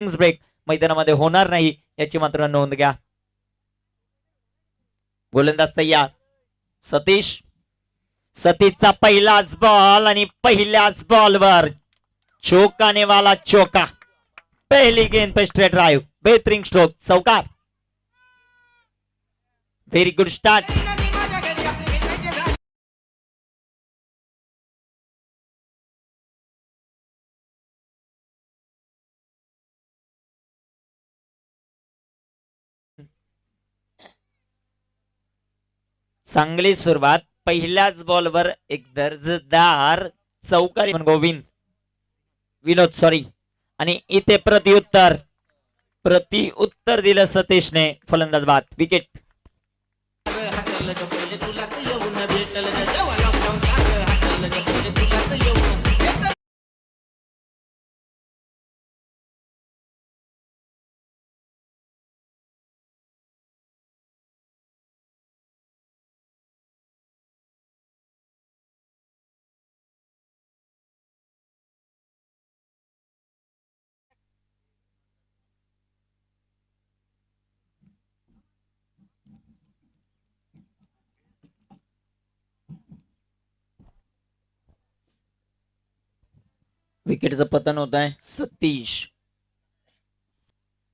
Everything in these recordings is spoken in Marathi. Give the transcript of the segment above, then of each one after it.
ब्रेक मैदानामध्ये होणार नाही याची मात्र नोंद घ्या. गोलंदाज तयार. सतीशचा पहिलाच बॉल आणि पहिल्याच बॉलवर चौकाने वाला चौका. पहली गेंद पे स्ट्रेट ड्राइव, बेहतरीन स्ट्रोक, चौकार. Very good start. चांगली सुरुवात. पहिल्याच बॉलवर एक दर्जेदार चौकारी विनोद सॉरी. आणि इथे प्रत्युत्तर दिलं सतीशने. फलंदाज बाद. विकेट. विकेटचं पतन होत आहे. सतीश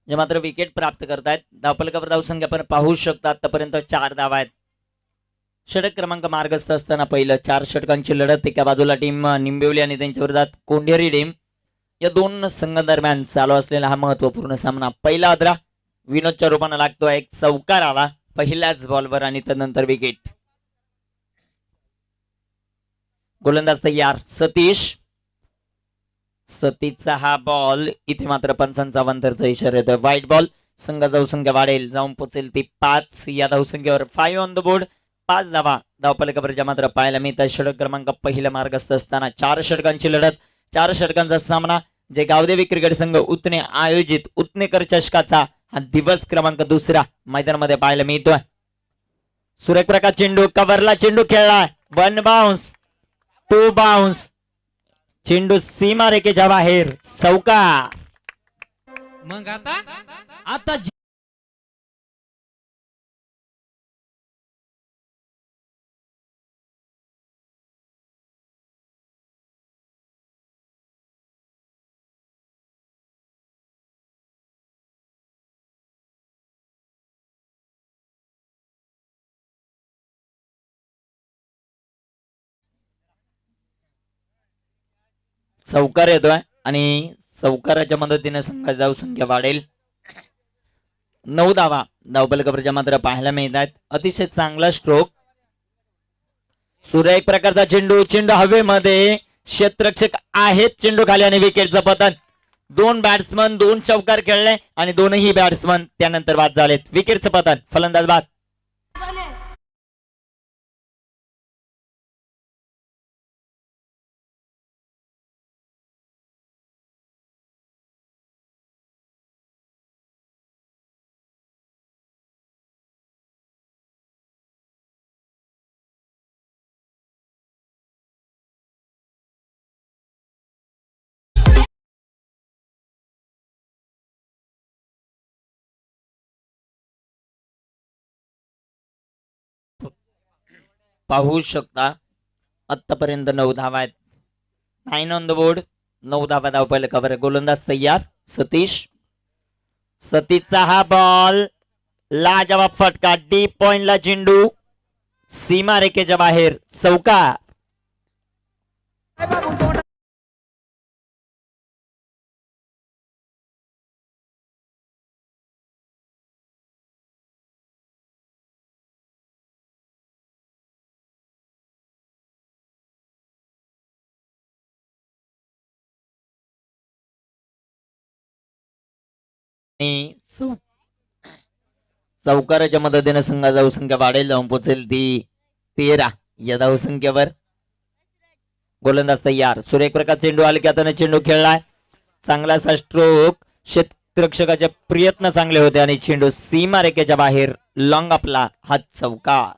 जे मात्र विकेट प्राप्त करतायत. धावफलकावर धावसंख्या आपण पाहू शकता. आतापर्यंत 4 धावा आहेत. षटक क्रमांक मार्गस्थ असताना पहिलं 4 षटकांची लढत. एका बाजूला टीम निंबिवली आणि त्यांच्या विरोधात कोंढेरी टीम. या दोन संघांदरम्यान चालू असलेला हा महत्वपूर्ण सामना. पहिला अद्रा विनोदच्या रूपाने लागतो. एक चौकार आला पहिल्याच बॉलवर आणि त्यानंतर विकेट. गोलंदाज तयार. सतीशचा हा बॉल. इथे मात्र पंचांचा वंतरचा इशारा येतोय. वाईट बॉल. संघ धावसंख्या वाढेल, जाऊन पोचेल ती 5. या धावसंख्येवर 5 ऑन द बोर्ड. 5 धावा धावफलकावर मात्र पाहायला मिळतात. षटक क्रमांक पहिला मार्गस्थ असताना 4 षटकांची लढत. 4 षटकांचा सामना जे गावदेवी क्रिकेट संघ उतने आयोजित उतनेकर चषकाचा हा दिवस क्रमांक 2 मैदानामध्ये पाहायला मिळतोय. सुरेख प्रकाश चेंडू. कव्हरला चेंडू खेळलाय. 1 बाउन्स 2 बाउन्स. चेंडू सीमा रेखेच्या बाहेर. चौकार. मग आता चौकार येतोय आणि चौकाराच्या मदतीने संघाची धावसंख्या वाढेल. 9 धावा धावफलकावर मात्र पाहायला मिळतात. अतिशय चांगला स्ट्रोक. सुरेख प्रकारचा चेंडू. चेंडू हवेमध्ये. क्षेत्ररक्षक आहेत चेंडू खाली आणि विकेटचं पतन. 2 बॅट्समन 2 चौकार खेळले आणि दोनही बॅट्समन त्यानंतर बाद झालेत. विकेटचं पतन. फलंदाज बाद. पाहू शकता आतापर्यंत 9 धावा आहेत. 9 ऑन द बोर्ड. 9 धावा धावफलकावर. गोलंदाज तयार. सतीशचा हा बॉल. लाजवाब फटका. डीप पॉइंटला चेंडू. सीमा रेखेच्या बाहेर. चौकार. चौकाराच्या मदतीने संघाची धावसंख्या वाढेल, जाऊन पोहोचेल ती 13 या धावसंख्येवर. गोलंदाज तयार. सुरेख प्रकाश चेंडू हलक्यात चेंडू खेळलाय. चांगला स्ट्रोक. क्षेत्ररक्षकाचे प्रयत्न चांगले होते आणि चेंडू सीमा रेखेच्या बाहेर. लॉंग आपला हा चौकार.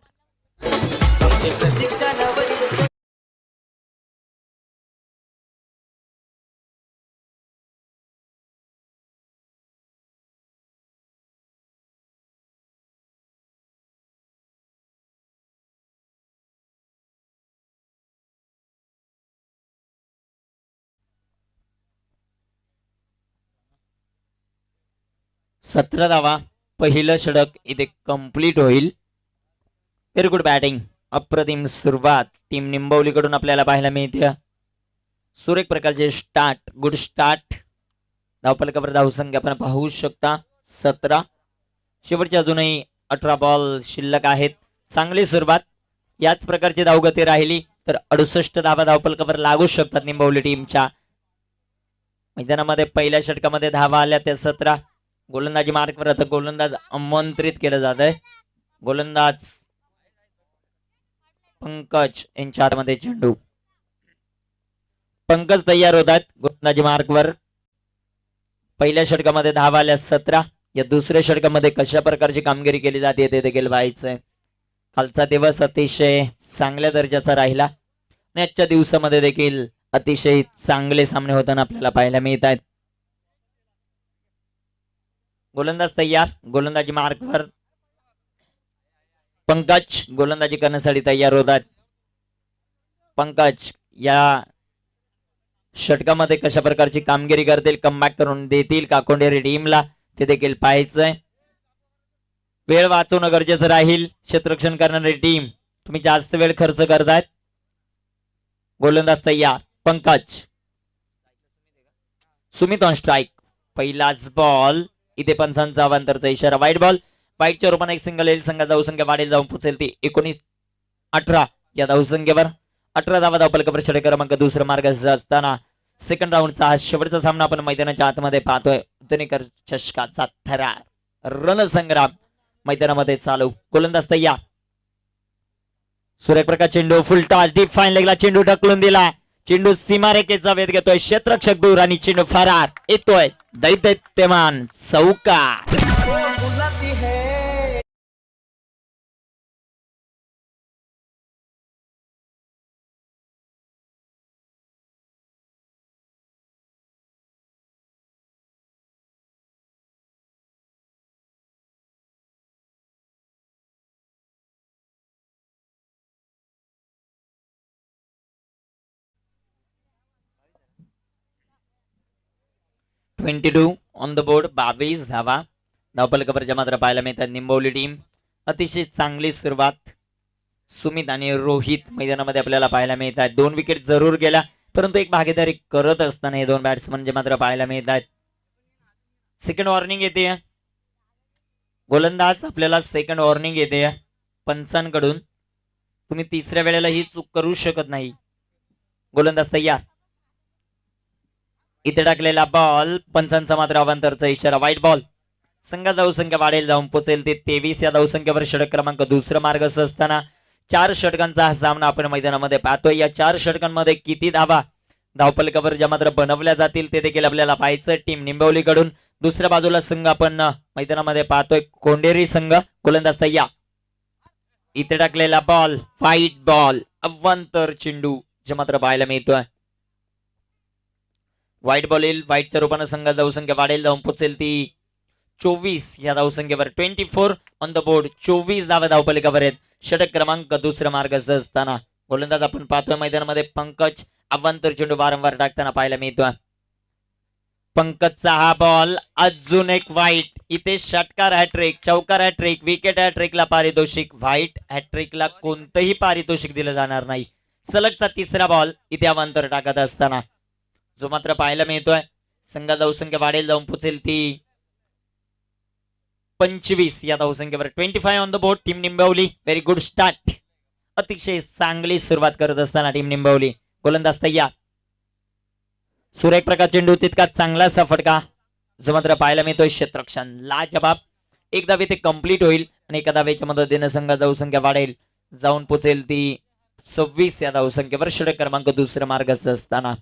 17 धावा. पहिलं षटक इथे कंप्लीट होईल. Very good batting. अप्रतिम सुरुवात टीम निंबवलीकडून आपल्याला पाहायला मिळते. सुरेख प्रकारचे स्टार्ट, गुड स्टार्ट. धावफलकावर धावसंख्या आपण पाहू शकता 17. शेवटच्या अजूनही 18 बॉल शिल्लक आहेत. चांगली सुरुवात. याच प्रकारची धावगती राहिली तर 68 धावा धावफलकावर लागू शकतात निंबवली टीमच्या. मैदानामध्ये पहिल्या षटकामध्ये धावा आल्या त्या 17. गोलंदाजी मार्कवर आता गोलंदाज आमंत्रित केलं जात आहे. गोलंदाज पंकज यांच्या हातामध्ये चेंडू. पंकज तयार होतात गोलंदाजी मार्कवर. पहिल्या षटकामध्ये धावा आल्या 17. या दुसऱ्या षटकामध्ये कशा प्रकारची कामगिरी केली जाते ते देखील पाहायचंय. कालचा दिवस अतिशय चांगल्या दर्जाचा राहिला आणि आजच्या दिवसामध्ये देखील अतिशय चांगले सामने होताना आपल्याला पाहायला मिळत आहेत. गोलंदाज तयार. गोलंदाजी मार्कवर पंकज गोलंदाजी करण्यासाठी तयार होतात. पंकज या षटकामध्ये कशा प्रकारची कामगिरी करतील, कमबॅक करून देतील का कोंडेरी टीमला ते देखील पाहायचंय. वेळ वाचवणं गरजेचं राहील. क्षेत्ररक्षण करणारी टीम तुम्ही जास्त वेळ खर्च करतायत. गोलंदाज तयार. पंकज. Sumit on strike. पहिलाच बॉल. इथे पंचांचा अवांतरचा इशारा. वाईट बॉल. वाईटच्या रूपाने एक सिंगल येईल. संघात धावसंख्या वाढेल जाऊन पोचेल ती 19-18 या धावसंख्येवर. 18 धावा धावफलकावर षटक क्रमांक दुसरा मार्ग असताना सेकंड राऊंडचा हा शेवटचा सामना आपण मैदानाच्या आतमध्ये पाहतोय. उतनेकर चषकाचा थरार रणसंग्राम मैदानामध्ये चालू. गोलंदाज तयार. सूर्यप्रकाश चेंडू फुल टॉस डीप फाईन लेगला चेंडू ढकलून दिला. चेंडू सीमारेखेचा वेध घेतोय. क्षेत्ररक्षक दूर आणि चेंडू फरार. येतोय दैत्यमान चौकार. बुलाती है 22 ऑन द बोर्ड. 22 धावा धावफलकावरच्या मात्र पाहायला मिळतात. निंबवली टीम अतिशय चांगली सुरुवात. सुमित आणि रोहित मैदानामध्ये आपल्याला पाहायला मिळतात. 2 विकेट जरूर गेला परंतु एक भागीदारी करत असताना हे 2 बॅट्समन जे मात्र पाहायला मिळतात. सेकंड वॉर्निंग येते. गोलंदाज आपल्याला सेकंड वॉर्निंग येते पंचांकडून. तुम्ही तिसऱ्या वेळेला ही चूक करू शकत नाही. गोलंदाज तयार. इथे टाकलेला बॉल. पंचांचा मात्र अवांतरचा इशारा. वाईट बॉल. संघात धावसंख्या वाढेल जाऊन पोचेल ते 23 या धावसंख्येवर षटक क्रमांक दुसरा मार्ग असताना 4 षटकांचा हा सामना आपण मैदानामध्ये पाहतोय. या 4 षटकांमध्ये किती धावा धावफलकावर ज्या मात्र बनवल्या जातील ते देखील आपल्याला पाहायचं. टीम निंबवलीकडून दुसऱ्या बाजूला संघ आपण मैदानामध्ये पाहतोय कोंडेरी संघ. गोलंदाज तयार. इथे टाकलेला बॉल. White ball. अवांतर चेंडू जे मात्र पाहायला मिळतोय. व्हाईट बॉल येईल. व्हाईटच्या रूपाने संघात धावसंख्या वाढेल जाऊन पोचेल ती 24 या धावसंख्येवर. 24 ऑन द बोर्ड. 24 धावा धावफलकावर आहेत. षटक क्रमांक दुसरा मार्ग असताना गोलंदाज आपण पाहतोय मैदानामध्ये पंकज. अवांतर चेंडू वारंवार टाकताना पाहायला मिळतोय. पंकजचा हा बॉल. अजून एक व्हाईट. इथे षटकार हॅट्रिक, चौकार हॅट्रिक, विकेट हॅट्रिकला पारितोषिक. व्हाईट हॅट्रिकला कोणतंही पारितोषिक दिलं जाणार नाही. सलगचा तिसरा बॉल इथे अवांतर टाकत असताना जो मात्र पाहायला मिळतोय. संघात धावसंख्या वाढेल जाऊन पोचेल ती 25 या धावसंख्येवर. 25 on the board. Team Nimbavali. Very good start. अतिशय चांगली सुरुवात करत असताना टीम निंबवली. गोलंदाज तयार. सुरेख प्रकाश चेंडू तितकाच चांगलासा फटका जो मात्र पाहायला मिळतोय. क्षेत्ररक्षण लाजबाब. एक धाव इथे कंप्लीट होईल आणि एका धावेच्या मदतीने संघात धावसंख्या वाढेल जाऊन पोचेल ती 26 या धावसंख्येवर. षटक क्रमांक दुसरा मार्ग असताना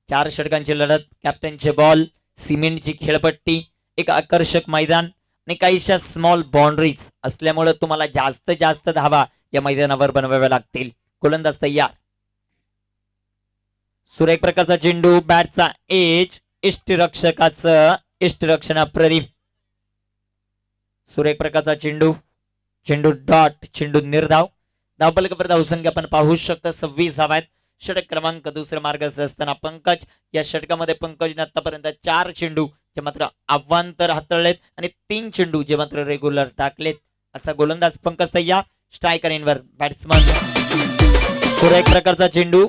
4 षटकांची लढत. कॅप्टनचे बॉल. सिमेंटची खेळपट्टी. एक आकर्षक मैदान आणि काहीशा स्मॉल बाउंड्रीज असल्यामुळे तुम्हाला जास्त जास्त धावा या मैदानावर बनवाव्या लागतील. गोलंदाज तयार. सुरेख प्रकारचा चेंडू. बॅटचा एज. इष्टरक्षकाचं इष्टरक्षण अप्रतिम. सुरेख प्रकारचा चेंडू. चेंडू डॉट. चेंडू निर्धाव. धावफलकावर धावसंख्या आपण पाहू शकता 26 धावा आहेत. षटक क्रमांक दुसरा मार्ग असताना पंकज. या षटकामध्ये पंकजने आतापर्यंत 4 चेंडू जे मात्र आव्हांतर हाताळलेत आणि 3 चेंडू जे मात्र रेग्युलर टाकलेत. असा गोलंदाज पंकज तय्या स्ट्रायकर इनवर बॅट्समन सुरेख प्रकारचा चेंडू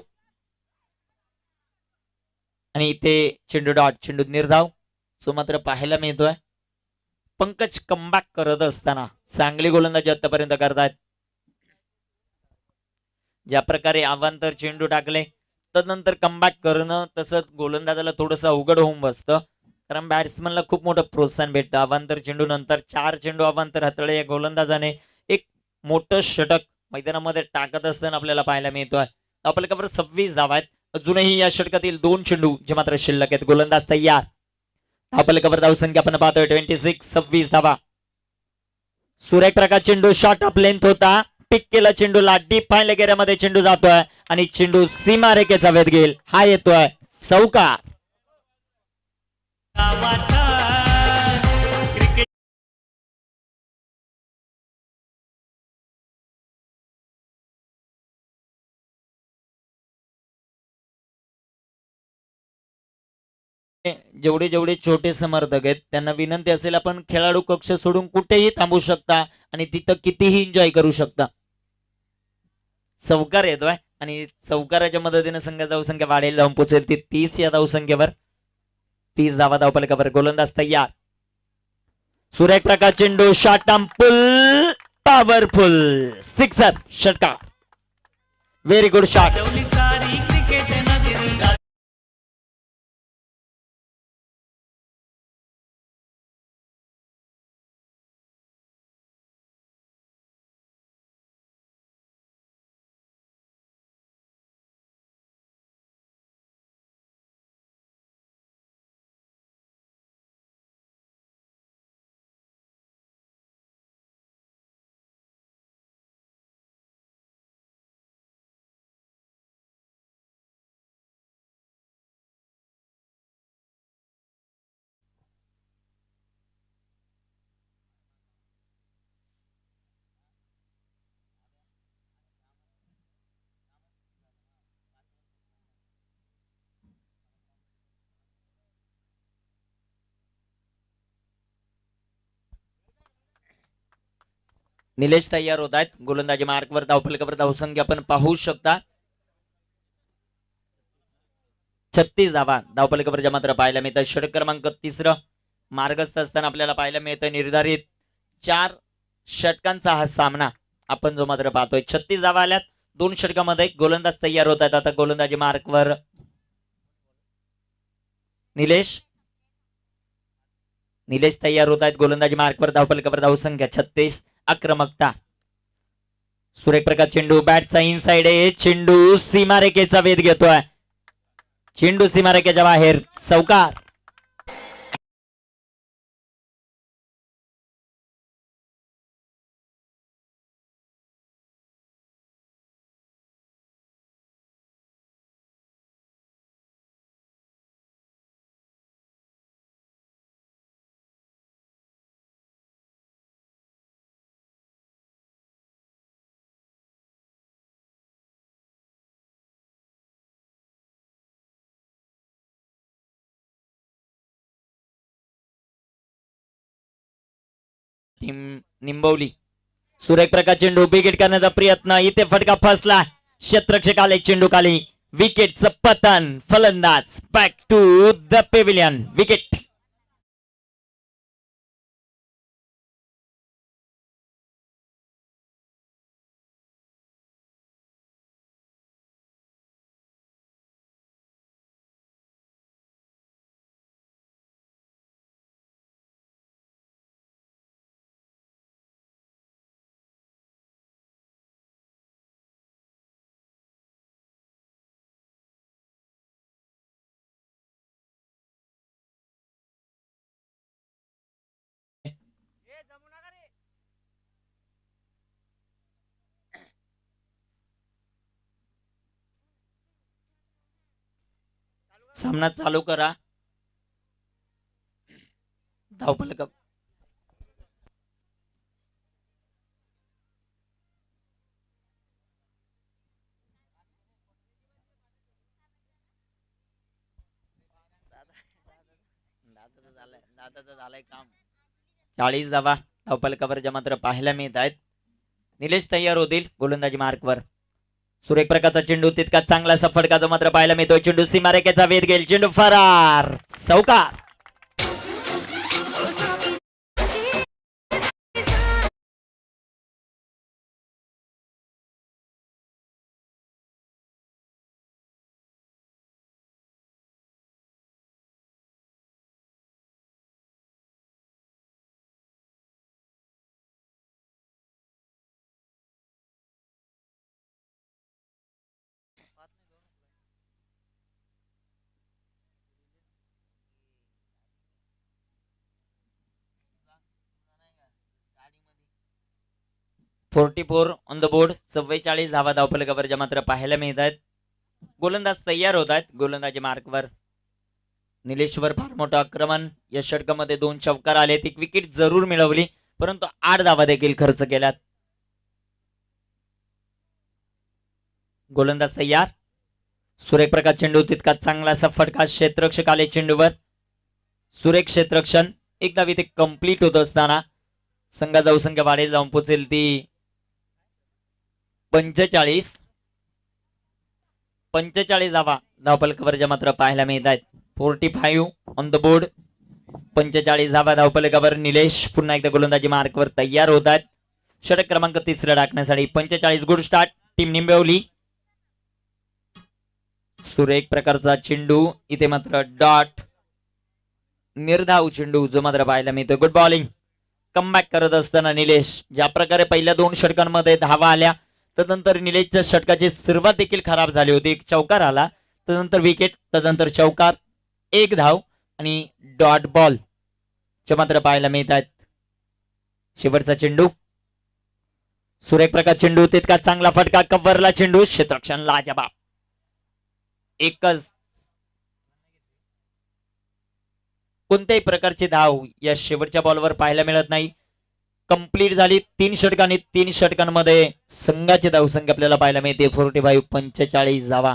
आणि इथे चेंडू डॉट चेंडू निर्धाव सो मात्र पाहायला मिळतोय. पंकज कमबॅक करत असताना चांगली गोलंदाजी आतापर्यंत करतायत. ज्या प्रकारे आव्हांतर चेंडू टाकले तदनंतर कमबॅक करणं तसंच गोलंदाजाला थोडंसं अवघड होऊन बसतं, कारण बॅट्समनला खूप मोठं प्रोत्साहन भेटतं. अवांतर चेंडू नंतर 4 चेंडू अवांतर हाताळले या गोलंदाजाने एक मोठं षटक मैदानामध्ये टाकत असताना आपल्याला पाहायला मिळतोय. आपल्याकडे 26 धावा आहेत. अजूनही या षटकातील 2 चेंडू जे मात्र शिल्लक आहेत. गोलंदाज तयार. आपल्याकडे धावसंख्या आपण पाहतोय 26 26 धावा. सुरेख प्रकार चेंडू शॉट ऑफ लेंथ होता. पिक केला चेंडूला डीप फाईन गेऱ्यामध्ये चेंडू जातोय आणि चेंडू सीमा रेखेचा वेध घेईल. हा येतोय चौकार. जेवढे जेवढे छोटे समर्थक आहेत त्यांना विनंती असेल आपण खेळाडू कक्ष सोडून कुठेही थांबू शकता आणि तिथं कितीही एन्जॉय करू शकता. चौकार येतोय आणि चौकाराच्या मदतीने संघ धावसंख्या वाढेल जाऊन पोहोचेल ती 30 या धावसंख्येवर. 30 धावा धावपलकावर गोलंदाज तयार. सुरेख प्रकार चेंडू शॉट पुल पॉवरफुल सिक्सर षटकार. Very good shot. निलेश तयार होत आहेत. गोलंदाजी मार्कवर धावफलकावर धावसंख्या आपण पाहू शकता 36 धावा धावफलकावर मात्र पाहायला मिळतं. षटक क्रमांक 3 मार्गस्थ असताना आपल्याला पाहायला मिळतं. निर्धारित 4 षटकांचा हा सामना आपण जो मात्र पाहतोय. 36 धावा आल्यात 2 षटकामध्ये. गोलंदाज तयार होत आहेत. आता गोलंदाजी मार्कवर निलेश तयार होत आहेत. गोलंदाजी मार्कवर धावफलकावर धावसंख्या 36. आक्रमकता. सुरेख प्रकार चेंडू बॅटचा इनसाइड आहे. चेंडू सीमारेखेचा वेध घेतोय. चेंडू सीमारेखेच्या बाहेर चौकार. निंबवली. सुरेख प्रकार चेंडू विकेट करण्याचा प्रयत्न. इथे फटका फसला. क्षेत्ररक्षक आले चेंडू खाली. विकेटचं पतन. फलंदाज back to the pavilion. Wicket. सामना चालू करा. धावफलक झालं. दादाचं झालंय काम. 40 धावा धावफलकावर मात्र पाहायला मिळत आहेत. निलेश तयार होतील गोलंदाजी मार्कवर. सुरेख प्रकारचा चेंडू तितका चांगला फटका मात्र पाहायला मिळतोय. चेंडू सीमारेखेचा वेध घेईल. चेंडू फरार चौकार. Four on the board. 44 धावा धावफलकावर मात्र पाहायला मिळत आहेत. गोलंदाज तयार होत आहेत गोलंदाजी मार्कवर. निलेशवर फार मोठं आक्रमण. या षटकामध्ये 2 चौकार आले. एक विकेट जरूर मिळवली परंतु 8 धावा देखील खर्च केल्यात. गोलंदाज तयार. सुरेख प्रकार चेंडू तितका चांगला फटका. क्षेत्ररक्षक आले चेंडूवर. सुरेख क्षेत्ररक्षण. एकदा इथे कंप्लीट होत असताना संघाचा संख्या वाढेल. जाऊन पोहोचेल ती 45 धावा धावफलकावर मात्र पाहायला मिळत आहेत. 45 ऑन द बोर्ड. 45 धावा धावफलकावर. निलेश पुन्हा एकदा गोलंदाजी मार्कवर तयार होत आहेत. षटक क्रमांक 3 टाकण्यासाठी 45. Good start team Nimbavali. सुरेख प्रकारचा चेंडू इथे मात्र डॉट. निर्धाव चेंडू जो मात्र पाहायला मिळतोय. Good bowling. कमबॅक करत असताना निलेश ज्या प्रकारे पहिल्या 2 षटकांमध्ये धावा आल्या तदनंतर निलेशच्या षटकाची सुरुवात देखील खराब झाली होती. एक चौकार आला तदनंतर विकेट तदनंतर चौकार 1 धाव आणि डॉट बॉल चे मात्र पाहायला मिळत आहेत. शेवटचा चेंडू. सुरेख प्रकार चेंडू तितका चांगला फटका. कव्हरला चेंडू. क्षेत्ररक्षण लाजबाब. एकच कोणत्याही प्रकारची धाव या शेवटच्या बॉलवर पाहायला मिळत नाही. कंप्लीट झाली 3 षटकांनी. 3 षटकांमध्ये संघाची धावसंख्या आपल्याला पाहायला मिळते 45. 45 धावा.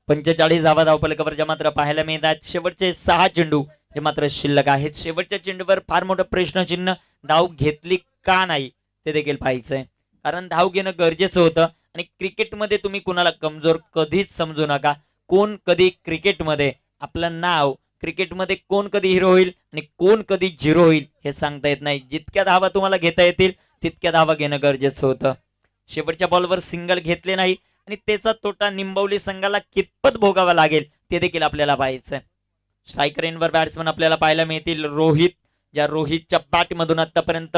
45 धावा धावफलकावर मात्र पाहायला मिळतात. शेवटचे 6 चेंडू जे मात्र शिल्लक आहेत. शेवटच्या चेंडूवर फार मोठं प्रश्नचिन्ह. धाव घेतली का नाही ते देखील पाहायचंय. कारण धाव घेणं गरजेचं होतं आणि क्रिकेटमध्ये तुम्ही कुणाला कमजोर कधीच समजू नका. कोण कधी क्रिकेटमध्ये आपलं नाव, क्रिकेटमध्ये कोण कधी हिरो होईल आणि कोण कधी झिरो होईल हे सांगता येत नाही. जितक्या धावा तुम्हाला घेता येतील तितक्या धावा घेणं गरजेचं होतं. शेवटच्या बॉलवर सिंगल घेतले नाही आणि त्याचा तोटा निंबवली संघाला कितपत भोगावा लागेल ते देखील आपल्याला पाहायचंय. स्ट्रायकर एंडवर बॅट्समन आपल्याला पाहायला मिळतील. रोहित. ज्या रोहितच्या बॅटमधून आतापर्यंत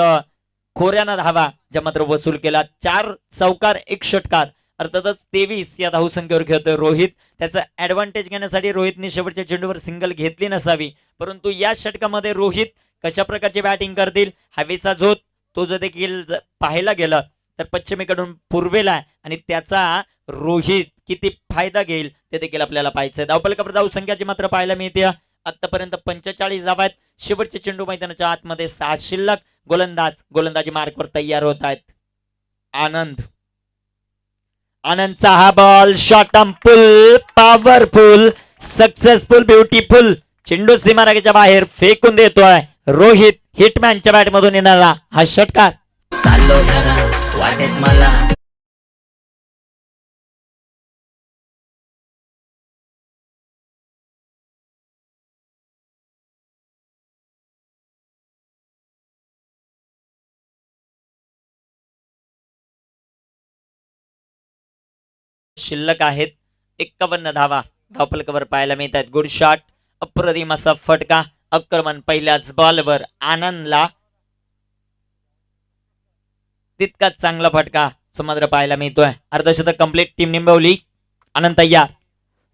खोऱ्यानं धावा ज्या मात्र वसूल केला. 4 चौकार 1 षटकार. अर्थातच 23 या धावसंख्येवर खेळतोय रोहित. त्याचा ऍडव्हान्टेज घेण्यासाठी रोहितने शेवटच्या चेंडूवर सिंगल घेतली नसावी परंतु या षटकामध्ये रोहित कशा प्रकारची बॅटिंग करतील. हवेचा झोत तो जर देखील पाहायला गेलं तर पश्चिमेकडून पूर्वेला आणि त्याचा रोहित किती फायदा घेईल ते देखील आपल्याला पाहायचंय. धावफलकावर धावसंख्याची मात्र पाहायला मिळते. आतापर्यंत 45 धावा आहेत. शेवटचे चेंडू मैदानाच्या आतमध्ये 6 शिल्लक. गोलंदाजी मार्कवर तयार होत आहेत. आनंदचा हा ball short arm pull. Powerful. Successful. Beautiful. चेंडू सीमारेषेच्या बाहेर फेकून देतोय रोहित. हिटमॅनच्या बॅट मधून येणारा हा षटकार. चाललो घरा वाटेत मला. शिल्लक आहेत 51 धावा धावफलकावर पाहायला मिळतात. Good shot. अप्रतिम असा फटका. आक्रमण पहिल्याच बॉलवर आनंदला तितकाच चांगला फटका मात्र पाहायला मिळतोय. अर्धशतक कंप्लीट. टीम निंबवली. आनंद तयार.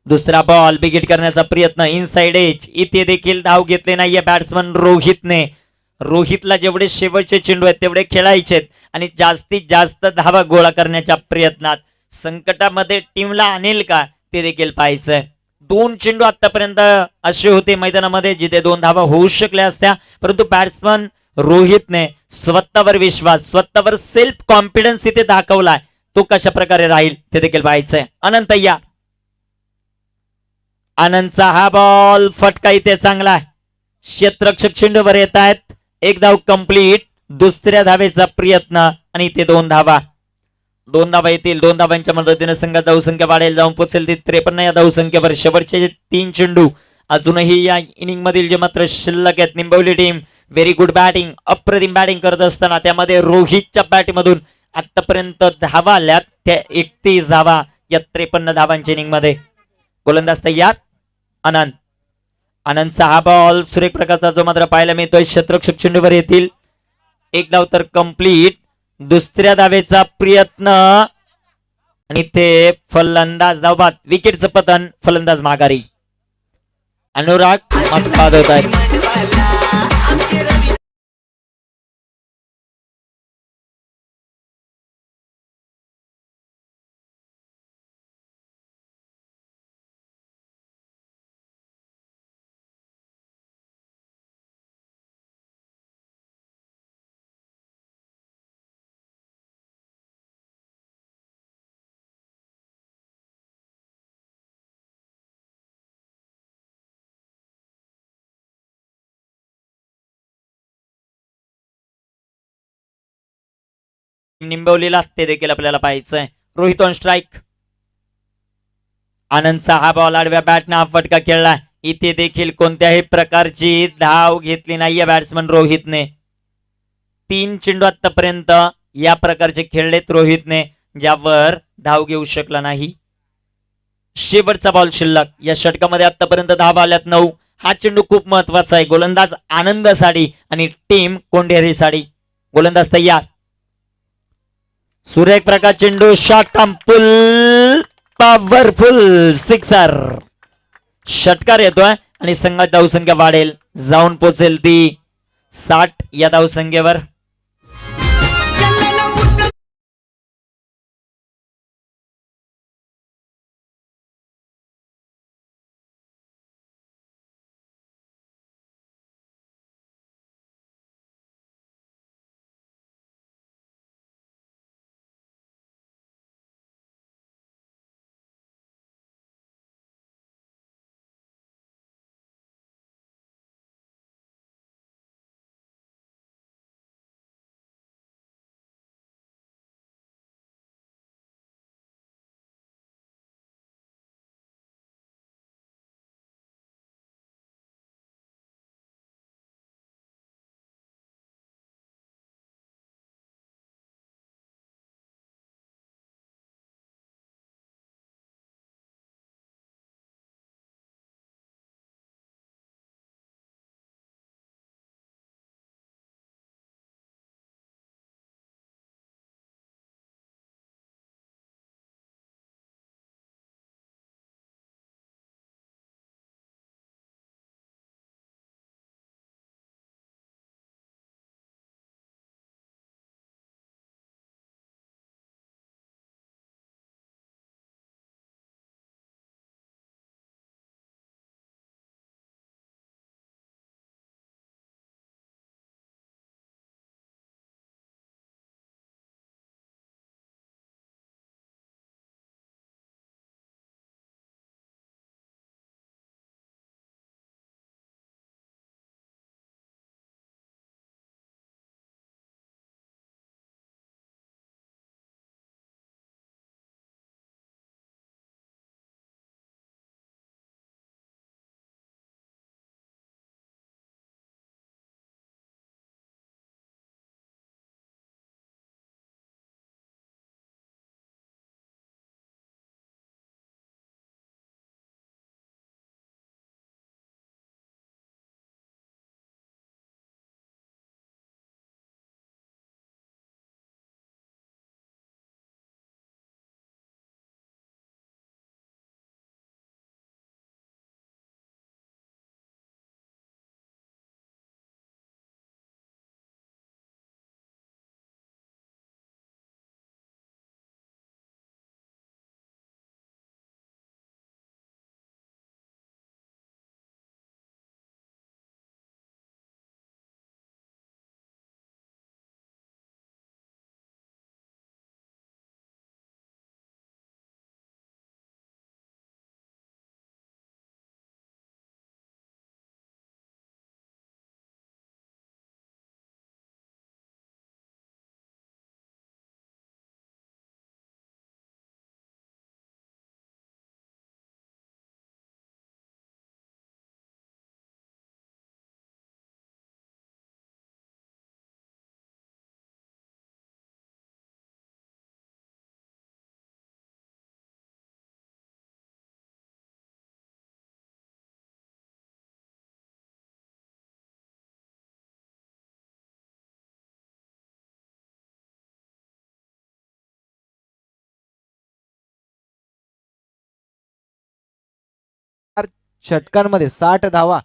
दुसरा बॉल बिगिट करण्याचा प्रयत्न. Inside edge. इथे देखील धाव घेतले नाहीये बॅट्समन रोहितने. रोहितला जेवढे शेवटचे चेंडू आहेत तेवढे खेळायचे आणि जास्तीत जास्त धावा गोळा करण्याच्या प्रयत्नात संकटामध्ये टीमला आणेल का ते देखील पाहायचंय. 2 चेंडू आतापर्यंत असे होते मैदानामध्ये जिथे 2 धावा होऊ शकल्या असत्या परंतु बॅट्समन रोहितने स्वतःवर विश्वास, स्वतःवर सेल्फ कॉन्फिडन्स इथे दाखवलाय. तो कशा प्रकारे राहील ते देखील पाहायचंय. आनंद तयार. आनंदचा हा बॉल फटका इथे चांगला. क्षेत्ररक्षक चेंडूवर येत आहेत. एक धाव कंप्लीट. दुसऱ्या धावेचा प्रयत्न आणि इथे 2 धावा. 2 धावा येतील. 2 धावांच्या मदतीने संघात धावसंख्या वाढेल. जाऊन पोहोचेल ती 53 या धावसंख्येवर. शेवटचे 3 चेंडू अजूनही या इनिंग मधील जे मात्र शिल्लक आहेत. निंबवली टीम व्हेरी गुड बॅटिंग, अप्रतिम बॅटिंग करत असताना त्यामध्ये रोहितच्या बॅटमधून आतापर्यंत धावा आल्यात त्या 31 धावा या 53 धावांच्या इनिंग मध्ये. गोलंदाज तयार. आनंद. आनंदचा हा बॉल सुरेख प्रकारचा जो मात्र पाहायला मिळतोय. क्षेत्ररक्षक चेंडूवर येतील. एक धाव तर कंप्लीट. दुसऱ्या धावेचा प्रयत्न आणि ते फलंदाज धावबाद. विकेटचं पतन. फलंदाज माघारी. अनुराग बाद होत आहेत. निंबवलीला ते देखील आपल्याला पाहायचंय. Rohit on strike. आनंदचा हा बॉल आडव्या बॅटने हा फटका खेळला. इथे देखील कोणत्याही प्रकारची धाव घेतली नाहीये बॅट्समन रोहितने. 3 चेंडू आतापर्यंत या प्रकारचे खेळलेत रोहितने, ज्यावर धाव घेऊ शकला नाही. शेवटचा बॉल शिल्लक. या षटकामध्ये आतापर्यंत धावा आल्यात 9. हा चेंडू खूप महत्वाचा आहे. गोलंदाज आनंद साडी आणि टीम कोंढेरी साडी. गोलंदाज तयार. सुरेख प्रकार चेंडू. शॉट फुल पॉवरफुल सिक्सर. षटकार येतोय आणि संघात धावसंख्या वाढेल. जाऊन पोहोचेल ती 60 या धावसंख्येवर. षटकांमध्ये 60 धावा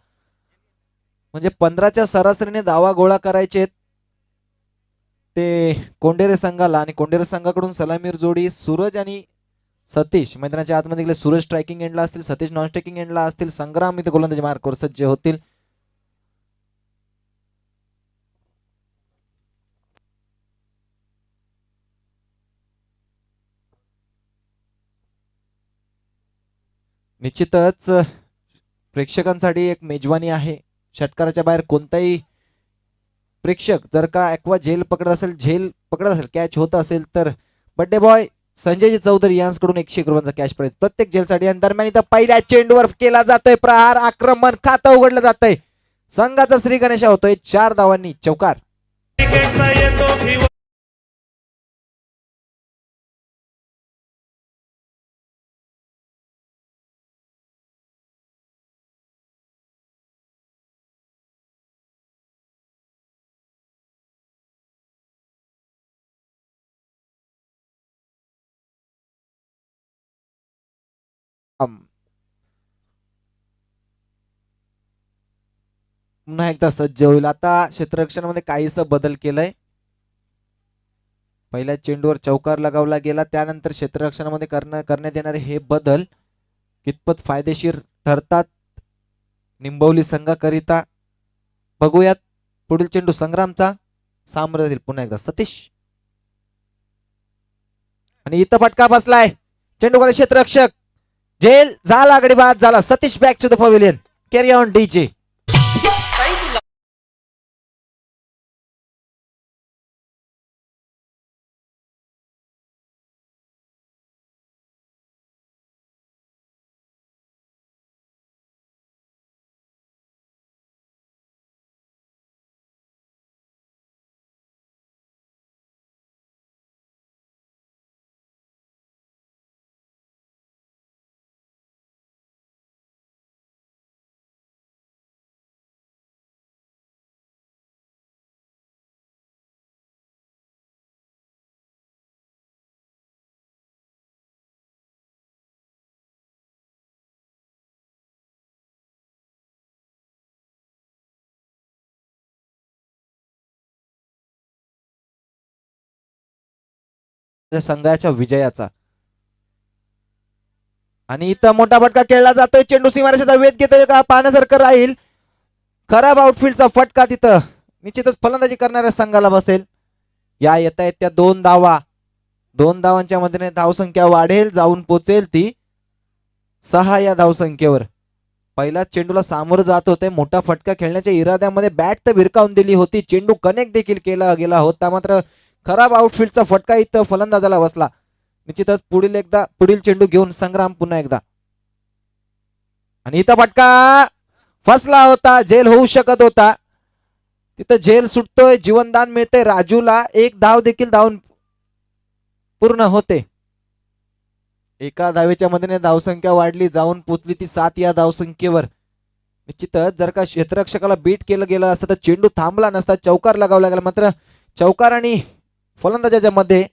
म्हणजे 15च्या सरासरीने धावा गोळा करायचे ते कोंडेरे संघाला. आणि कोंडेरे संघाकडून सलामीर जोडी सूरज आणि सतीश मैदानाच्या आतमध्ये गेले. सूरज स्ट्रायकिंग एंडला असतील, सतीश नॉन स्ट्रायकिंग एंडला असतील. संग्राम इथे गोलंदाजी मार्कवर सज्ज होतील. निश्चितच प्रेक्षकांसाठी एक मेजवानी आहे. षटकाराच्या बाहेर कोणताही प्रेक्षक जर का ॲक्वा झेल पकडत असेल कॅच होत असेल तर बड्डे बॉय संजयजी चौधरी यांच्याकडून 101 रुपयांचा कॅश प्राइज प्रत्येक झेलसाठी. आणि दरम्यान इथं पहिल्या चेंडूवर केला जातोय प्रहार. आक्रमण खातं उघडलं जातंय. संघाचा श्री गणेशा होतोय 4 धावांनी चौकार. पुन्हा एकदा सज्ज होईल. आता क्षेत्ररक्षणामध्ये काहीसा बदल केलाय. पहिल्या चेंडूवर चौकार लगावला गेला. त्यानंतर क्षेत्ररक्षणामध्ये करण्यात येणारे हे बदल कितपत फायदेशीर ठरतात निंबवली संघाकरिता बघूयात. पुढील चेंडू संग्रामचा सामोरे पुन्हा एकदा सतीश आणि इथं फटका बसलाय. चेंडू खाली क्षेत्ररक्षक झेल झाला आगडी बाद झाला. Satish back to the pavilion. Carry on DJ. संघाच्या विजयाचा. आणि इथं मोठा फटका खेळला जातोय. चेंडू सीमारेषेचा वेध घेतोय का पाहण्यासारखं राहील. खराब आउटफील्डचा फटका तिथं निश्चितच फलंदाजी करणाऱ्या संघाला बसेल. या येता येत्या 2 धावा 2 धावांच्या मदतीने धावसंख्या वाढेल. जाऊन पोचेल ती 6 या धावसंख्येवर. पहिल्या चेंडूला सामोरं जात होते. मोठा फटका खेळण्याच्या इराद्यामध्ये बॅट तर भिरकावून दिली होती. चेंडू कनेक्ट देखील केला गेला होता. मात्र खराब आउटफील्डचा फटका इथं फलंदाजाला बसला. निश्चितच पुढील चेंडू घेऊन संग्राम पुन्हा एकदा. आणि इथं फटका फसला होता. झेल होऊ शकत होता. तिथं झेल सुटतोय. जीवनदान मिळते राजूला. 1 धाव देखील धावून पूर्ण होते. एका धावेच्या मदतीने धावसंख्या वाढली. जाऊन पोचली ती 7 या धावसंख्येवर. निश्चितच जर का क्षेत्ररक्षकाला बीट केलं गेलं असतं तर चेंडू थांबला नसता. चौकार लगावला गेला. मात्र चौकार आणि फलंदाजाच्या मध्ये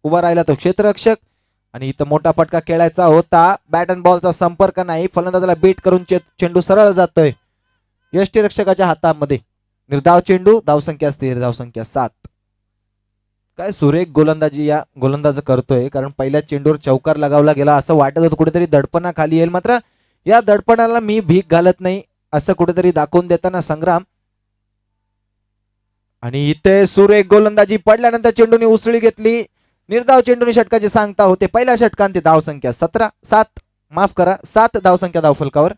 उभा राहिला तो क्षेत्ररक्षक. आणि इथं मोठा फटका खेळायचा होता. बॅट अँड बॉलचा संपर्क नाही. फलंदाजाला बीट करून चेंडू सरळ जातोय यष्टीरक्षकाच्या हातामध्ये. निर्धाव चेंडू. धावसंख्या स्थिर. धावसंख्या 7. काय सुरेख गोलंदाजी या गोलंदाज करतोय. कारण पहिल्या चेंडूवर चौकार लगावला गेला असं वाटत होतं कुठेतरी दडपणाखाली येईल. मात्र या दडपणाला मी भीक घालत नाही असं कुठेतरी दाखवून देताना संग्राम. आणि इथे सुरेख गोलंदाजी पडल्यानंतर चेंडूने उसळी घेतली. निर्धाव चेंडूने षटकाची सांगता होते. पहिल्या षटकांत धावसंख्या 7 धावसंख्या धावफलकावर.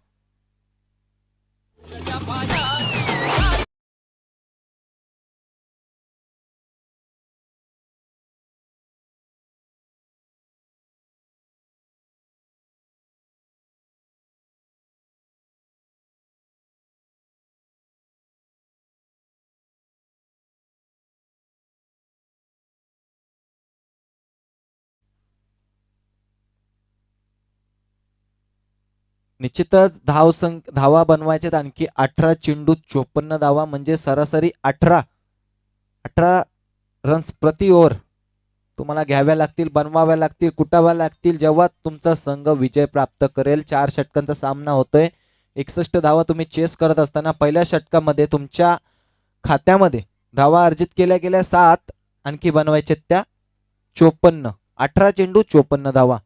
निश्चितच धावा बनवायचे आणखी 18 चेंडू 54 धावा म्हणजे सरासरी 18 रन्स प्रति ओव्हर तुम्हाला घ्याव्या लागतील. बनवाव्या लागतील. कुटाव्या लागतील. जेव्हा तुमचा संघ विजय प्राप्त करेल. 4 षटकांचा सामना होतोय. 61 धावा तुम्ही चेस करत असताना पहिल्या षटकामध्ये तुमच्या खात्यामध्ये धावा अर्जित केल्या गेल्या 7, आणखी बनवायचे त्या 54. 18 चेंडू 54 धावा.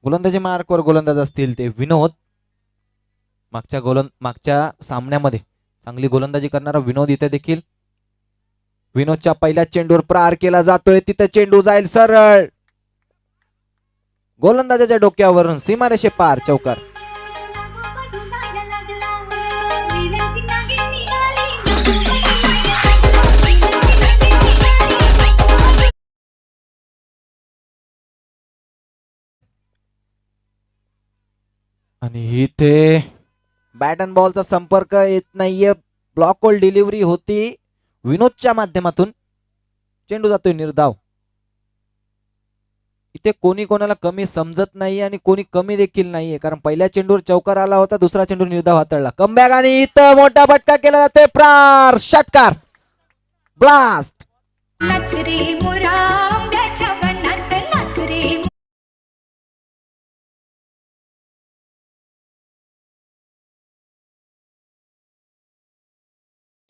गोलंदाजी मार्कवर गोलंदाज असतील ते विनोद. मागच्या सामन्यामध्ये चांगली गोलंदाजी करणारा विनोद इथे देखील. विनोदच्या पहिल्या चेंडूवर प्रहार केला जातोय, तिथे चेंडू जाईल सरळ गोलंदाजाच्या डोक्यावरून सीमारेषे पार, चौकार. आणि इथे बॅट अँड बॉलचा संपर्क येत नाहीये, ब्लॉक बॉल डिलिव्हरी होती विनोदच्या माध्यमातून, चेंडू जातोय निर्धाव. इथे कोणी कोणाला कमी समजत नाही आणि कोणी कमी देखील नाहीये, कारण पहिल्या चेंडूवर चौकार आला होता, दुसरा चेंडू निर्धाव हाताळला. कमबॅक आणि इथं मोठा फटका केला जातोय, प्रार षटकार, ब्लास्ट.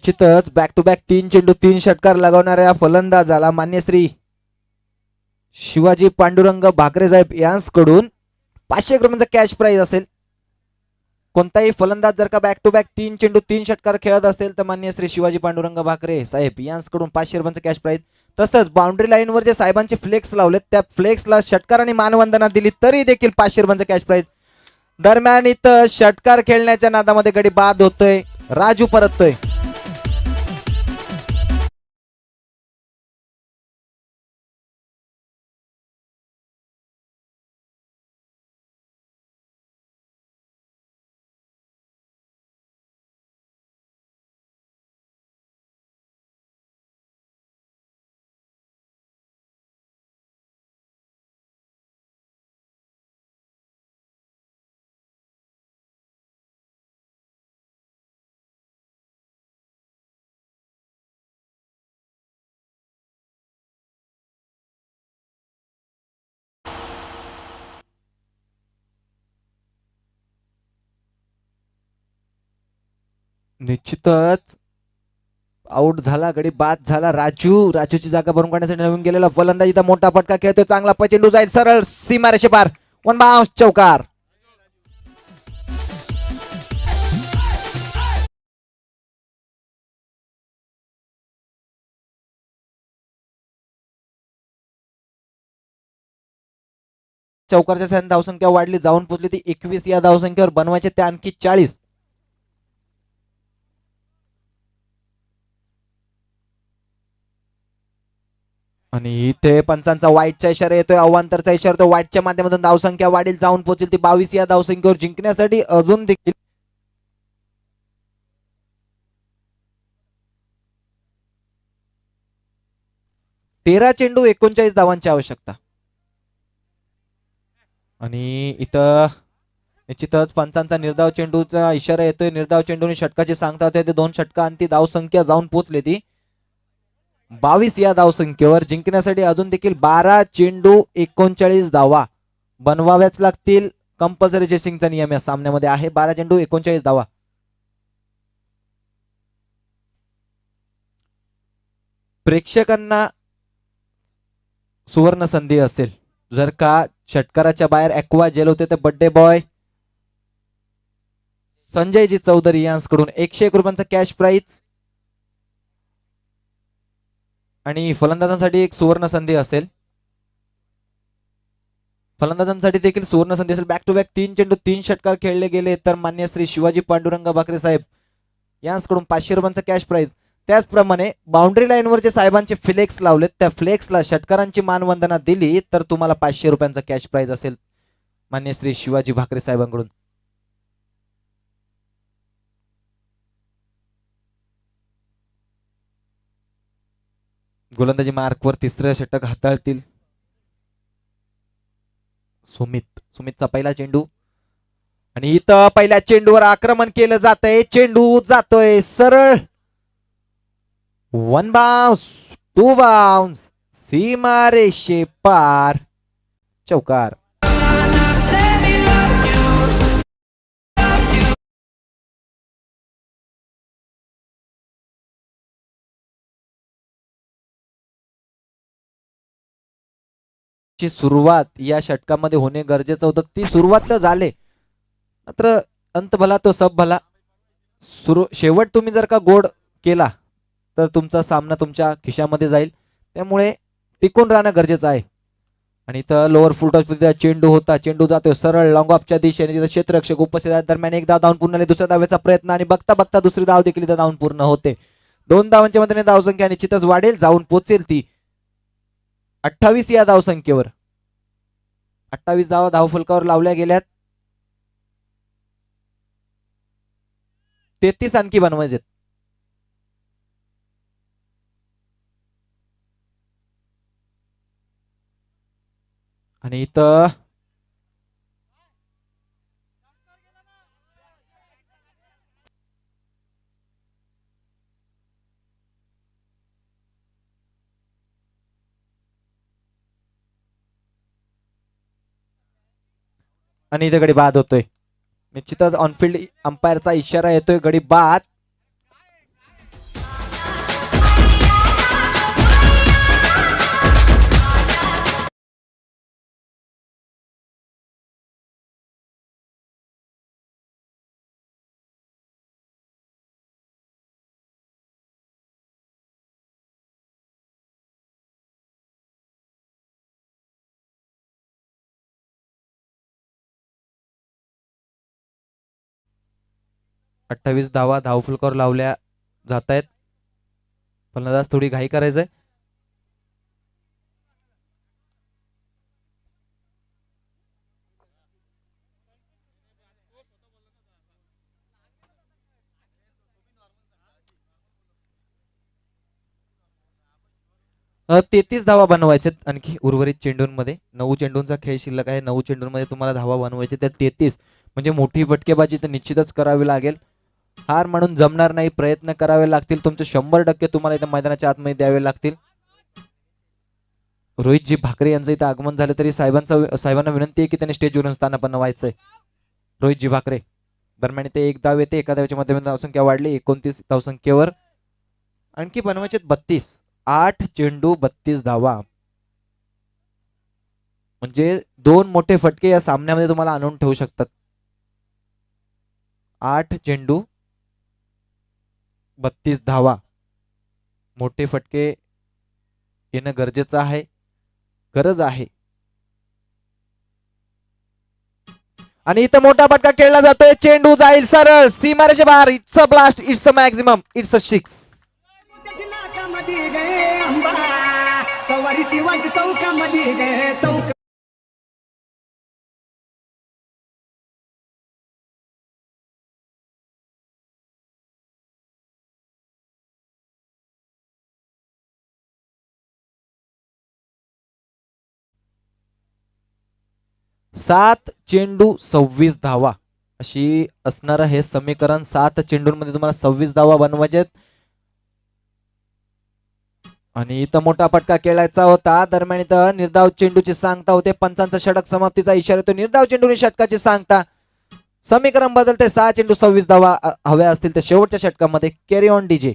निश्चितच बॅक टू बॅक 3 चेंडू 3 षटकार लगावणाऱ्या फलंदाजाला मान्य श्री शिवाजी पांडुरंग भाकरे साहेब यांकडून 500 रुपयांचा कॅश प्राइज असेल. कोणताही फलंदाज जर का बॅक टू बॅक 3 चेंडू 3 षटकार खेळत असेल तर मान्य श्री शिवाजी पांडुरंग भाकरे साहेब यांकडून 500 रुपयांचा कॅश प्राइज. तसंच बाउंड्री लाईनवर जे साहेबांचे फ्लेक्स लावलेत त्या फ्लेक्सला षटकार आणि मानवंदना दिली तरी देखील 500 रुपयांचा कॅश प्राइज. दरम्यान इथं षटकार खेळण्याच्या नादामध्ये गडी बाद होतोय, राजू परततोय. निश्चितच आउट झाला, गडी बाद झाला. राजूची जागा भरून काढण्यासाठी नवीन गेलेला फलंदाज इथं मोठा फटका खेळतोय, चांगला चेंडू जाईल सरळ सीमारेषे पार, 1 बाउंस, चौकार. चौकारच्या साह्याने धावसंख्या वाढली, जाऊन पोहोचली ती 21. या धावसंख्येवर बनवायचे त्या आणखी 40. आणि इथे पंचांचा वाईटचा इशारा येतोय, अवांतरचा इशारा तो वाईटच्या माध्यमातून धावसंख्या वाढील, जाऊन पोहोचेल ती 22. या धावसंख्येवर जिंकण्यासाठी अजून देखील 13 चेंडू 39 धावांची आवश्यकता. आणि इथं निश्चितच पंचांचा निर्धाव चेंडूचा इशारा येतोय, निर्धाव चेंडूने षटकाची सांगता होते, ते 2 षटका आणि ती धावसंख्या जाऊन पोहोचली ती 22. या धावसंख्येवर जिंकण्यासाठी अजून देखील 12 चेंडू 39 धावा बनवाव्याच लागतील. कंपल्सरी चेसिंगचा नियम या सामन्यामध्ये आहे, 12 चेंडू 39 धावा. प्रेक्षकांना सुवर्ण संधी असेल, जर का षटकाराच्या बाहेर ॲक्वा जेल होते तर बर्थडे बॉय संजयजी चौधरी यांकडून 101 रुपयांचा कॅश प्राइज. आणि फलंदाजांसाठी एक सुवर्ण संधी असेल, फलंदाजांसाठी देखील सुवर्ण संधी असेल. बॅक टू बॅक 3 चेंडू 3 षटकार खेळले गेले तर मान्य श्री शिवाजी पांडुरंग भाकरे साहेब यांकडून 500 रुपयांचा कॅश प्राइज. त्याचप्रमाणे बाउंड्री लाईनवर जे साहेबांचे फ्लेक्स लावलेत त्या फ्लेक्सला षटकारांची मानवंदना दिली तर तुम्हाला 500 रुपयांचा कॅश प्राइज असेल मान्य श्री शिवाजी भाकरे साहेबांकडून. गोलंदाजी मार्कवर तिसरं षटक हाताळतील सुमितचा पहिला चेंडू. आणि इथं पहिल्या चेंडूवर आक्रमण केलं जातंय, चेंडू जातोय सरळ 1 बाउन्स 2 बाउन्स सीमारेषे पार, चौकार. ची सुरुवात या षटकामध्ये होणे गरजेचं होतं. ती सुरुवात तर झाले, मात्र अंत भला तो सब भला. शेवट तुम्ही जर का गोड केला तर तुमचा सामना तुमच्या खिशामध्ये जाईल. त्यामुळे टिकून राहणं गरजेचं आहे. आणि इथं लोअर फुल टॉस चेंडू होता, चेंडू जातोय सरळ लॉंग ऑफच्या दिशेने. तिथं क्षेत्ररक्षक उपस्थित आहेत. दरम्यान एक धाव धावून पूर्ण झाली. दुसऱ्या धावेचा प्रयत्न आणि बघता बघता दुसरी धाव देखील इथं धावून पूर्ण होते. 2 धावांच्या मदतीने धावसंख्या निश्चितच वाढेल, जाऊन पोचेल ती 28 या धावसंख्येवर. 28 धावा धावफलकावर लावल्या गेल्यात. 33 आणखी बनवायचे. आणि इथं गडी बाद होतोय. निश्चितच ऑनफिल्ड अंपायरचा इशारा येतोय, गडी बाद. अठ्ठावीस धावा धावफलकावर लावल्या जात आहेत. फलंदाज थोडी घाई करायचंय. तेहतीस धावा बनवायच्यात आणखी उर्वरित चेंडूंमध्ये. 9 चेंडूंचा खेळ शिल्लक आहे. 9 चेंडूंमध्ये तुम्हाला धावा बनवायचे त्या 33, म्हणजे मोठी फटकेबाजी तर निश्चितच करावी लागेल. हार म्हणून जमणार नाही, प्रयत्न करावे लागतील. तुमचे 100% तुम्हाला इथं मैदानाच्या आतमध्ये द्यावे लागतील. रोहितजी भाकरे यांचं इथं आगमन झालं तरी साहेबांना विनंती आहे की त्यांनी स्टेजवरून स्थानापन्न व्हायचंय. रोहितजी भाकरे. दरम्यान ते एक धाव येते, एका धावेच्या माध्यमातून धावसंख्या वाढली 29 धावसंख्येवर. आणखी बनवायचे 32. 8 चेंडू 32 धावा, म्हणजे 2 मोठे फटके या सामन्यामध्ये तुम्हाला आणून ठेवू शकतात. 8 चेंडू 32 धावा, मोठे फटके येणं गरजेचं आहे, गरज आहे. आणि इथं मोठा फटका खेळला जातोय. चेंडू जाईल सरळ सीमारेषे बाहेर. It's a blast, it's a maximum, it's a 6. सवारी शिवाजी चौकामध्ये गे चौक. सात चेंडू 26 धावा अशी असणार हे समीकरण. 7 चेंडूंमध्ये तुम्हाला 26 धावा बनवायचे. आणि इथं मोठा फटका खेळायचा होता. दरम्यान इथं निर्धाव चेंडूची सांगता होते. पंचांचा षटक समाप्तीचा इशारा येतो. निर्धाव चेंडूने षटकाची सांगता. समीकरण बदलते. 6 चेंडू 26 धावा हव्या असतील तर शेवटच्या षटकामध्ये. Carry on DJ.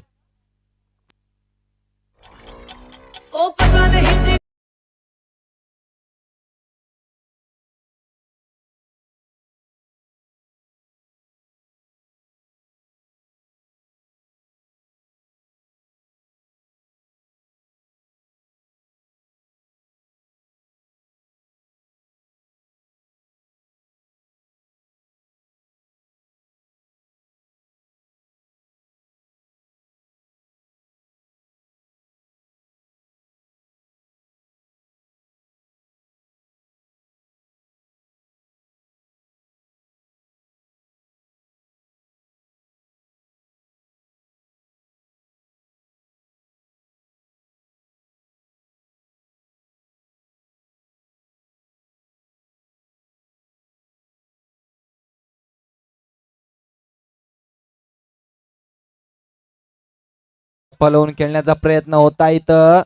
पलवून खेळण्याचा प्रयत्न होता. इथं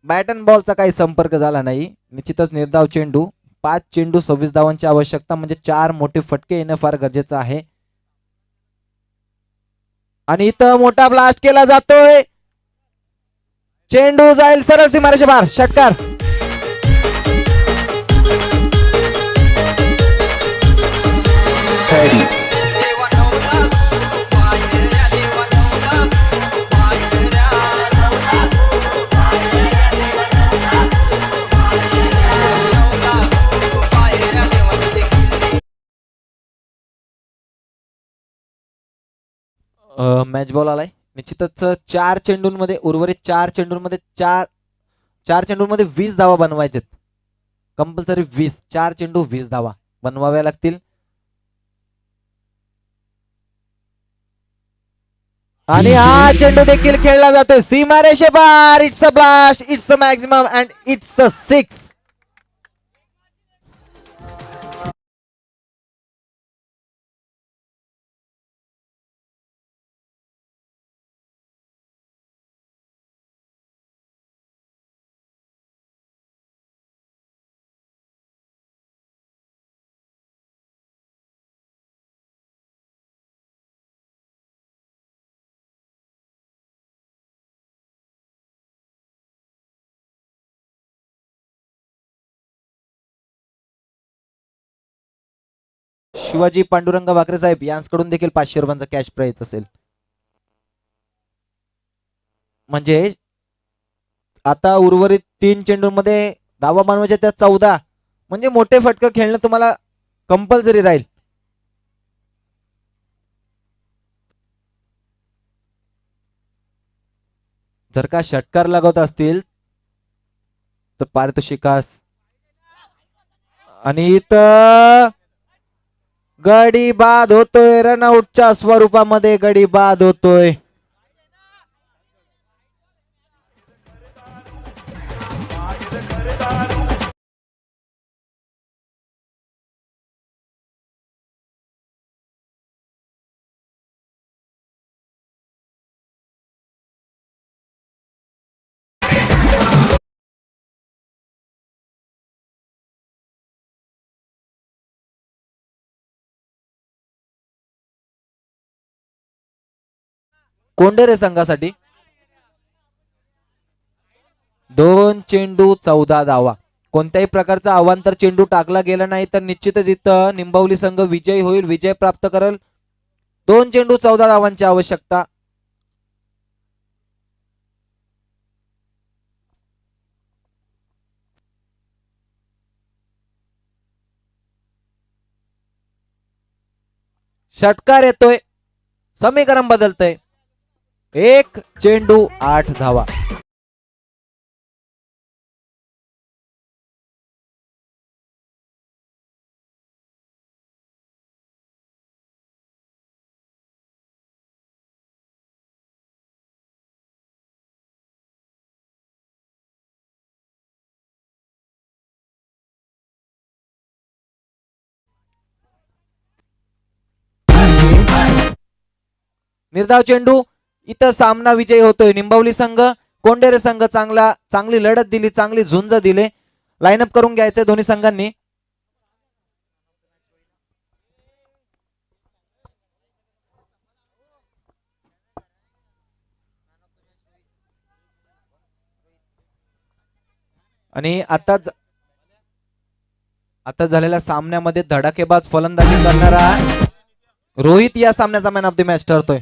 बॅट अँड बॉलचा काही संपर्क झाला नाही. निश्चितच निर्धाव चेंडू. 5 चेंडू 26 धावांची आवश्यकता, म्हणजे 4 मोठे फटके येणं फार गरजेचं आहे. आणि इथं मोठा ब्लास्ट केला जातोय. चेंडू जाईल सरळ सीमारेषे बाहेर. षटकार. मॅच बॉल आलाय. निश्चितच उर्वरित चार चेंडूंमध्ये 20 धावा बनवायचेत. कंपल्सरी 20. 4 चेंडू 20 धावा बनवाव्या लागतील. आणि हा चेंडू देखील खेळला जातोय सीमारेषे बाहेर. It's a blast. It's a maximum and it's a 6. Shivaji Pandurang Wakre saheb यांच्याकडून देखील 500 रुपयांचा कॅश प्राइज असेल. म्हणजे आता उर्वरित 3 चेंडूंमध्ये धावा बनवायच्या त्या 14. म्हणजे मोठे फटके खेळणं तुम्हाला कंपल्सरी राहील. जर का षटकार लागत असतील तर पारितोषिकास. आणि इथं गडी बाद होतोय. रनआउटच्या स्वरूपामध्ये गडी बाद होतोय. कोंडेरे संघासाठी 2 चेंडू 14 धावा. कोणत्याही प्रकारचा अवांतर चेंडू टाकला गेला नाही तर निश्चितच इथं निंबावली संघ विजयी होईल. विजय प्राप्त करेल. 2 चेंडू 14 धावांची आवश्यकता. षटकार येतोय. समीकरण बदलतंय. 1 चेंडू 8 धावा. निर्धाव चेंडू. इथं सामना विजयी होतोय निंबावली संघ. कोंडेरे संघ चांगली लढत दिली. चांगली झुंज दिले. लाईनअप करून घ्यायचंय दोन्ही संघांनी. आणि आता झालेल्या सामन्यामध्ये धडाकेबाज फलंदाजी करणारा रोहित या सामन्याचा मॅन ऑफ द मॅच ठरतोय.